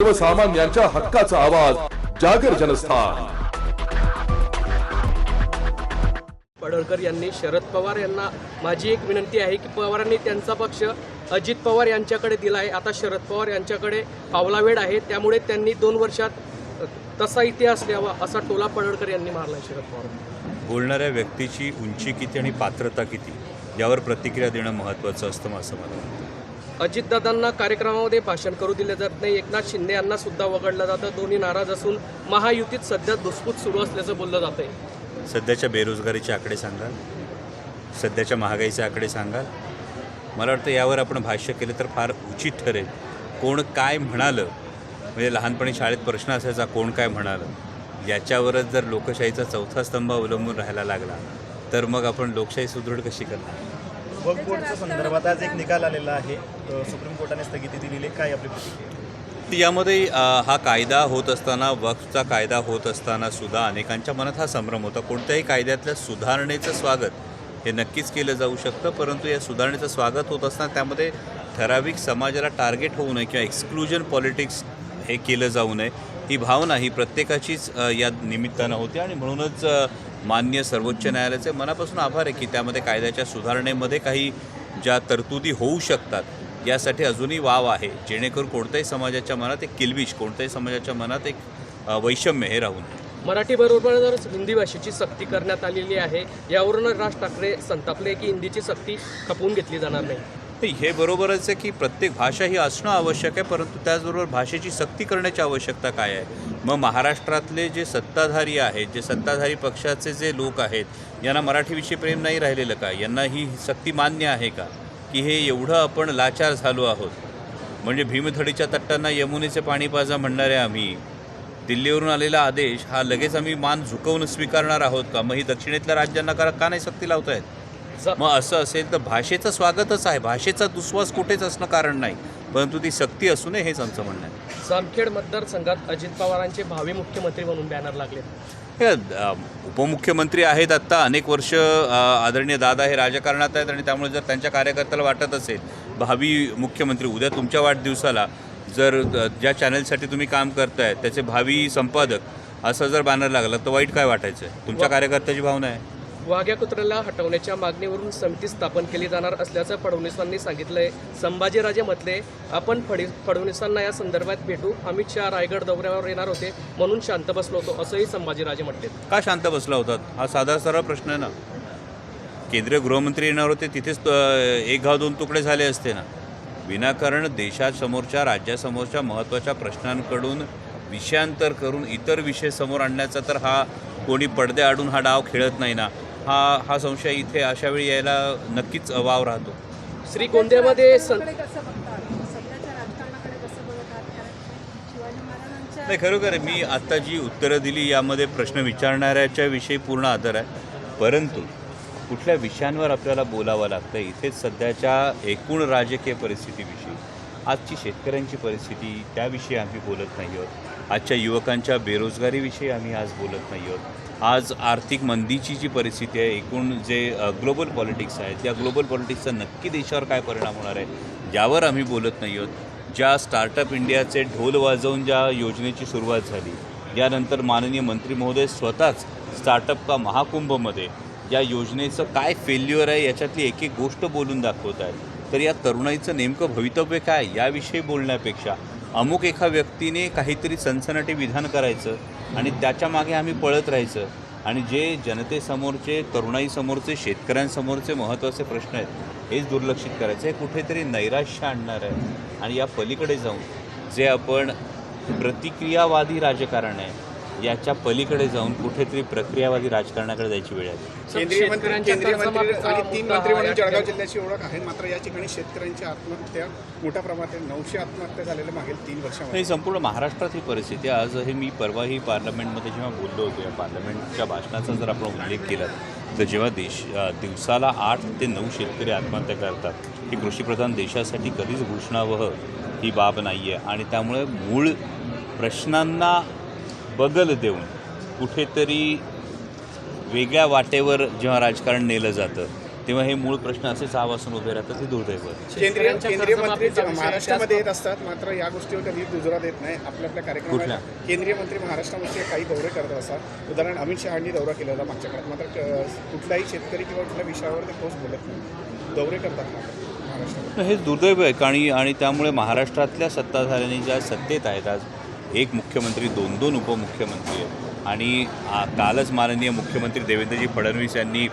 सर्वसामान्यांच्या हक्काचा आवाज जागर जनस्थान। पडळकर यांनी शरद पवार यांना माझी एक विनंती आहे की पवारांनी त्यांचा पक्ष अजित पवार यांच्याकडे दिला आहे, आता शरद पवार यांच्याकडे फावला वेळ आहे, त्यामुळे त्यांनी 2 वर्षात तसा इतिहास द्यावा असा टोला पडळकर यांनी मारला शरद पवार। बोलणाऱ्या व्यक्तीची उंची किती आणि पात्रता किती यावर प्रतिक्रिया देणं महत्त्वाचं असतं असं मला वाटतं। अजितदादांना कार्यक्रमामध्ये भाषण करू दिले जात नाही, एकनाथ शिंदे यांना सुद्धा वगळलं जातं, दोन्ही नाराज असून महायुतीत सध्या धुसफूस सुरू असल्याचं बोललं जात आहे। सध्याच्या बेरोजगारीचे आकडे सांगाल, सध्याच्या महागाईचे आकडे सांगाल, मला वाटतं यावर आपण भाष्य केलं तर फार उचित ठरेल। कोण काय म्हणालं, म्हणजे लहानपणी शाळेत प्रश्न असायचा कोण काय म्हणालं, याच्यावरच जर लोकशाहीचा चौथा स्तंभ अवलंबून राहायला लागला तर मग आपण लोकशाही सुदृढ कशी करणार। वक्फ बोर्डच्या संदर्भात आज एक निकाल आलेला आहे, सुप्रीम कोर्टाने स्थगिती दिलेली आहे, काय आपली प्रतिक्रिया? यामध्ये हा कायदा होत असताना, वक्फचा कायदा होत असताना सुद्धा अनेकांच्या मनात हा संभ्रम होता। कोणत्याही कायद्यातल्या सुधारणेचं स्वागत हे नक्कीच केलं जाऊ शकतं, परंतु या सुधारणेचं स्वागत होत असताना त्यामध्ये ठराविक समाजाला टार्गेट होऊ नये किंवा एक्सक्लुजन पॉलिटिक्स हे केलं जाऊ नये, ही भावना ही प्रत्येकाचीच या निमित्तानं होती। आणि म्हणूनच माननीय सर्वोच्च न्यायालयाचे मनापासून आभार आहे की त्यामध्ये कायद्याच्या सुधारणेमध्ये काही ज्या तरतुदी होऊ शकतात यासाठी अजूनही वाव आहे, जेणेकरून कोणत्याही समाजाच्या मनात एक किलबिश, कोणत्याही समाजाच्या मनात एक वैषम्य हे राहू नये। मराठीबरोबरच हिंदी भाषेची सक्ती करण्यात आलेली आहे, यावरून राज ठाकरे संतापले की हिंदीची सक्ती खपवून घेतली जाणार नाही। हे बरोबरच आहे की प्रत्येक भाषा ही असणं आवश्यक आहे, परंतु त्याचबरोबर भाषेची सक्ती करण्याची आवश्यकता काय आहे। मग महाराष्ट्रातले जे सत्ताधारी आहेत, जे सत्ताधारी पक्षाचे जे लोक आहेत, यांना मराठीविषयी प्रेम नाही राहिलेलं का? यांना ही सक्ती मान्य आहे का की हे एवढं आपण लाचार झालो आहोत? म्हणजे भीमथडीच्या तट्टांना यमुनेचे पाणी पाजा म्हणणारे आम्ही दिल्लीवरून आलेला आदेश हा लगेच आम्ही मान झुकवून स्वीकारणार आहोत का? मग ही दक्षिणेतल्या राज्यांना का नाही सक्ती लावत आहेत? मग असं असेल तर भाषेचं स्वागतच आहे, भाषेचा दुस्वास कुठेच असणं कारण नाही, परंतु ती सक्ती असू नये हेच आमचं म्हणणं आहे। जामखेड मतदारसंघात अजित पवारांचे भावी मुख्यमंत्री म्हणून बॅनर लागले। हे उपमुख्यमंत्री आहेत आत्ता, अनेक वर्ष आदरणीय दादा हे राजकारणात आहेत आणि त्यामुळे जर त्यांच्या कार्यकर्त्याला वाटत असेल भावी मुख्यमंत्री, उद्या तुमच्या वाढदिवसाला जर ज्या चॅनलसाठी तुम्ही काम करताय त्याचे भावी संपादक असं जर बॅनर लागला तर वाईट काय वाटायचं? तुमच्या कार्यकर्त्याची भावना आहे। वाघ्या कुत्र्याला हटवण्याच्या मागणीवरून समिती स्थापन केली जाणार असल्याचं फडणवीसांनी सांगितलंय। संभाजीराजे म्हटले, आपण फडणवीसांना या संदर्भात भेटू, अमित शहा रायगड दौऱ्यावर येणार होते म्हणून शांत बसलो होतो असंही संभाजीराजे म्हटले। का शांत बसला होतात? हा साधा सरळ प्रश्न आहे ना। केंद्रीय गृहमंत्री येणार होते, तिथेच एक घाव दोन तुकडे झाले असते ना। विनाकारण देशासमोरच्या, राज्यासमोरच्या महत्त्वाच्या प्रश्नांकडून विषयांतर करून इतर विषय समोर आणण्याचा तर हा कोणी पडदे आडून हा डाव खेळत नाही ना, हा संशय इथे अशा वेळी यायला नक्कीच वाव राहतो। श्रीगोंद्यामध्ये नाही, खरोखर मी आत्ता जी उत्तरं दिली यामध्ये प्रश्न विचारणाऱ्याच्या विषयी पूर्ण आदर आहे, परंतु कुठल्या विषयांवर आपल्याला बोलावं लागतं इथेच सध्याच्या एकूण राजकीय परिस्थितीविषयी, आजची शेतकऱ्यांची परिस्थिती त्याविषयी आम्ही बोलत नाही आहोत, आजच्या युवकांच्या बेरोजगारीविषयी आम्ही आज बोलत नाही आहोत, आज आर्थिक मंदीची जी परिस्थिती आहे, एकूण जे ग्लोबल पॉलिटिक्स आहेत त्या ग्लोबल पॉलिटिक्सचा नक्की देशावर काय परिणाम होणार आहे यावर आम्ही बोलत नाही आहोत। ज्या स्टार्टअप इंडियाचे ढोल वाजवून ज्या योजनेची सुरुवात झाली, यानंतर माननीय मंत्री महोदय स्वतःच स्टार्टअप का महाकुंभमध्ये या योजनेचं काय फेल्युअर आहे याच्यातली एक एक गोष्ट बोलून दाखवत आहेत। तर या तरुणाईचं नेमकं भवितव्य काय याविषयी बोलण्यापेक्षा अमुक एका व्यक्तीने काहीतरी सनसनाटी विधान करायचं आणि त्याच्या मागे आम्ही पळत राहायचं आणि जे जनतेसमोरचे, तरुणाईसमोरचे, शेतकऱ्यांसमोरचे महत्त्वाचे प्रश्न आहेत हेच दुर्लक्षित करायचं, हे कुठेतरी नैराश्य आणणार आहे। आणि या पलीकडे जाऊन जे आपण प्रतिक्रियावादी राजकारण आहे याच्या पलीकडे जाऊन कुठेतरी प्रक्रियावादी राजकारणाकडे जायची वेळ आहे। केंद्रीय मंत्री आणि 3 मंत्री म्हणून जळगाव जिल्ह्याची ओळख आहे, मात्र या ठिकाणी शेतकऱ्यांची आत्महत्या मोठ्या प्रमाणात 900 आत्महत्या झालेल्या मागील 3 वर्षामध्ये। ही संपूर्ण महाराष्ट्रात ही परिस्थिती आज हे मी परवाही पार्लमेंटमध्ये जेव्हा बोललो होतो, या पार्लमेंटच्या भाषणाचा जर आपण उल्लेख केला तर जेव्हा दिवसाला 8 ते 9 शेतकरी आत्महत्या करतात, ही कृषीप्रधान देशासाठी कधीच घोषणावह ही बाब नाही आहे। आणि त्यामुळे मूळ प्रश्नांना बगल देऊन कुठेतरी वेगळ्या वाटेवर जेव्हा राजकारण नेलं जातं तेव्हा हे मूळ प्रश्न असे सहापासून उभे राहतात, हे दुर्दैव आहे. केंद्रीय शेतकऱ्यांच्या केंद्रीय मंत्री कर्जमाफीचा विषय महाराष्ट्रामध्ये येत असतात, मात्र या गोष्टीवर कधी दुजोरा देत नाही. आपल्या कार्यक्रमात कुठल्या? केंद्रीय मंत्री महाराष्ट्रामध्ये काही दौरे करत असतात. उदाहरण अमित शहानी दौरा केला होता मागच्या काळात, मात्र कुठलाही शेतकरी किंवा कुठल्या विषयावर ते ठोस बोलत नाही. दौरे करतात महाराष्ट्रात. हे दुर्दैव आहे आणि त्यामुळे महाराष्ट्रातल्या सत्ताधाऱ्यांनी ज्या सत्तेत आहेत, आज एक मुख्यमंत्री, दोन उपमुख्यमंत्री आहेत आणि कालच माननीय मुख्यमंत्री देवेंद्रजी फडणवीस यांनी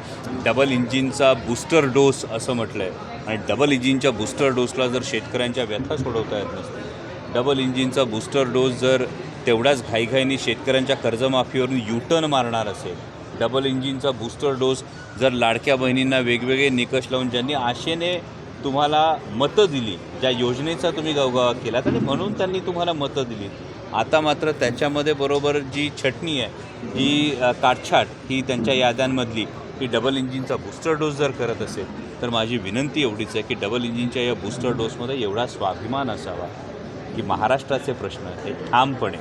डबल इंजिनचा बूस्टर डोस असं म्हटलं आहे. आणि डबल इंजिनच्या बूस्टर डोसला जर शेतकऱ्यांच्या व्यथा सोडवता येत नसतील, डबल इंजिनचा बूस्टर डोस जर तेवढ्याच घाईघाईने शेतकऱ्यांच्या कर्जमाफीवरून युटर्न मारणार असेल, डबल इंजिनचा बूस्टर डोस जर लाडक्या बहिणींना वेगवेगळे निकष लावून ज्यांनी आशेने तुम्हाला मतं दिली, ज्या योजनेचा तुम्ही गवगवा केला आणि म्हणून त्यांनी तुम्हाला मतं दिली, आता मात्र त्याच्यामध्ये बरोबर जी छटणी आहे, जी काटछाट ही त्यांच्या याद्यांमधली, की डबल इंजिनचा बूस्टर डोस जर करत असेल तर माझी विनंती एवढीच आहे की डबल इंजिनच्या या बूस्टर डोसमध्ये एवढा स्वाभिमान असावा की महाराष्ट्राचे प्रश्न हे ठामपणे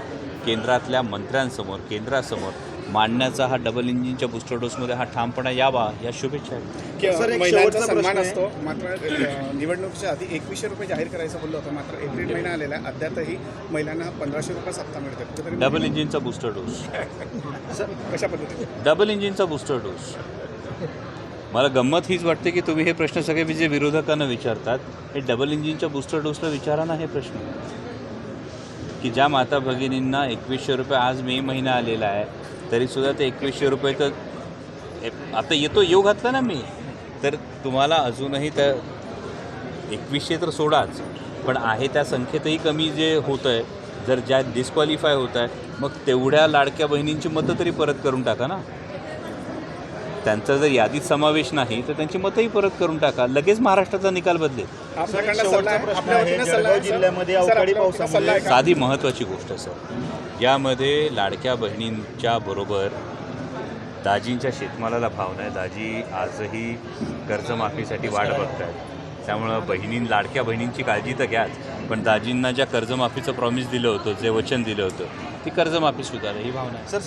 केंद्रातल्या मंत्र्यांसमोर, केंद्रासमोर मांडण्याचा हा डबल इंजिनच्या बूस्टर डोसमध्ये हा ठामपणा यावा, या शुभेच्छा आहेत. सर, एक महिलांचा शेवटचा सन्मान प्रश्न असतो, मात्र निवडणुकीच्या आधी 2100 रुपये जाहीर करायचं बोललं होतं, मात्र एप्रिल महिना आलेला आहे, अद्यापही महिलांना 1500 रुपये हप्ता मिळतात. कुठेतरी डबल इंजिनचा बूस्टर डोस, कशा पद्धतीने डबल इंजिनचा बूस्टर डोस. मला गंमत हीच वाटते की तुम्ही हे प्रश्न सगळे जे विरोधकांना विचारतात, हे डबल इंजिनच्या बूस्टर डोसला विचारा ना हे प्रश्न, की ज्या माता भगिनींना 2100 रुपये, आज मे महिना आलेला आहे तरीसुद्धा ते 2100 रुपये तर आता येऊ घातला ना मी, तर तुम्हाला अजूनही त्या 2100 तर सोडाच, पण आहे त्या संख्येतही कमी जे होतं आहे, जर ज्या डिस्क्वालिफाय होत आहे, मग तेवढ्या लाडक्या बहिणींची मतं तरी परत करून टाका ना. त्यांचा जर यादीत समावेश नाही तर त्यांची मतंही परत करून टाका, लगेच महाराष्ट्राचा निकाल बदलेल. आपल्याकडनं सल्ला आहे, प्रश्न आपल्या आहे, वतीनं सल्ला जळगाव आहे, सर. जिल्ह्यामध्ये सर, अवकाळी आपल्या वतीनं पावसामुळे सल्ला आहे का? साधी महत्त्वाची गोष्ट सर, यामध्ये लाडक्या बहिणींच्या बरोबर दाजींच्या शेतमालाला भाव नाही. दाजी आजही कर्जमाफीसाठी वाट बघत आहेत, त्यामुळं लाडक्या बहिणींची काळजी तर घ्याच, पण दाजींना ज्या कर्जमाफीचं प्रॉमिस दिलं होतं, जे वचन दिलं होतं, ती कर्जमाफी सुद्धा ही भावना आहे. सर